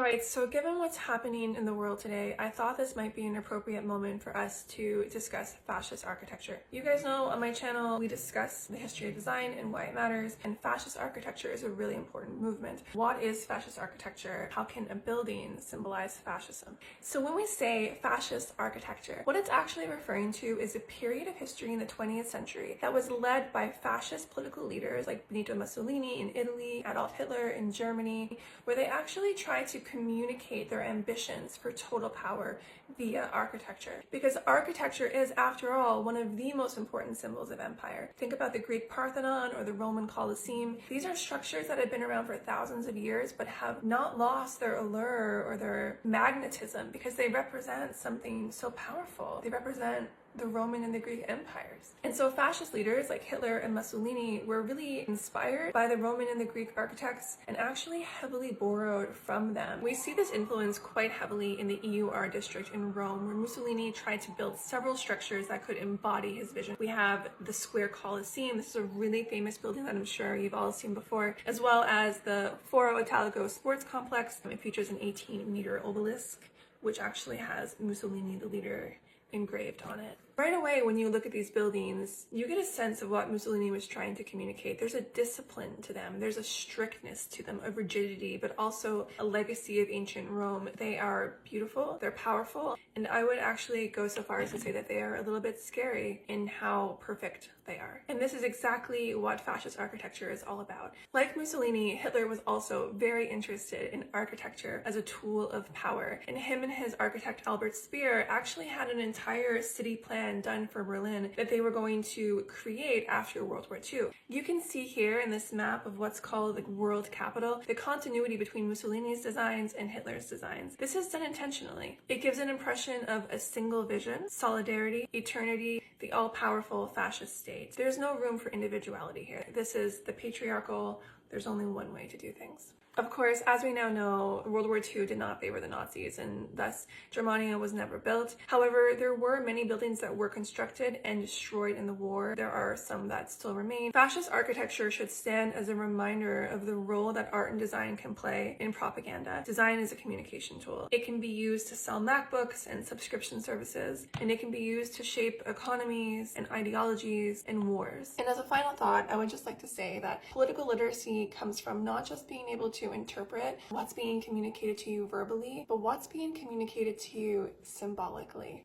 Alright, so given what's happening in the world today, I thought this might be an appropriate moment for us to discuss fascist architecture. You guys know on my channel we discuss the history of design and why it matters, and fascist architecture is a really important movement. What is fascist architecture? How can a building symbolize fascism? So when we say fascist architecture, what it's actually referring to is a period of history in the 20th century that was led by fascist political leaders like Benito Mussolini in Italy, Adolf Hitler in Germany, where they actually tried to communicate their ambitions for total power via architecture. Because architecture is, after all, one of the most important symbols of empire. Think about the Greek Parthenon or the Roman Colosseum. These are structures that have been around for thousands of years but have not lost their allure or their magnetism because they represent something so powerful. They represent the Roman and the Greek empires. And so fascist leaders like Hitler and Mussolini were really inspired by the Roman and the Greek architects and actually heavily borrowed from them. We see this influence quite heavily in the EUR district in Rome, where Mussolini tried to build several structures that could embody his vision. We have the Square Colosseum. This is a really famous building that I'm sure you've all seen before, as well as the Foro Italico Sports Complex. It features an 18-meter obelisk, which actually has Mussolini, the leader, engraved on it. Right away, when you look at these buildings, you get a sense of what Mussolini was trying to communicate. There's a discipline to them, there's a strictness to them, a rigidity, but also a legacy of ancient Rome. They are beautiful, they're powerful, and I would actually go so far as to say that they are a little bit scary in how perfect they are. And this is exactly what fascist architecture is all about. Like Mussolini, Hitler was also very interested in architecture as a tool of power, and him and his architect Albert Speer actually had an entire city plan done for Berlin that they were going to create after World War II. You can see here in this map of what's called the world capital, the continuity between Mussolini's designs and Hitler's designs. This is done intentionally. It gives an impression of a single vision, solidarity, eternity, the all-powerful fascist state. There's no room for individuality here. This is the patriarchal, there's only one way to do things. Of course, as we now know, World War II did not favor the Nazis, and thus Germania was never built. However, there were many buildings that were constructed and destroyed in the war. There are some that still remain. Fascist architecture should stand as a reminder of the role that art and design can play in propaganda. Design is a communication tool. It can be used to sell MacBooks and subscription services, and it can be used to shape economies and ideologies and wars. And as a final thought, I would just like to say that political literacy comes from not just being able to interpret what's being communicated to you verbally, but what's being communicated to you symbolically.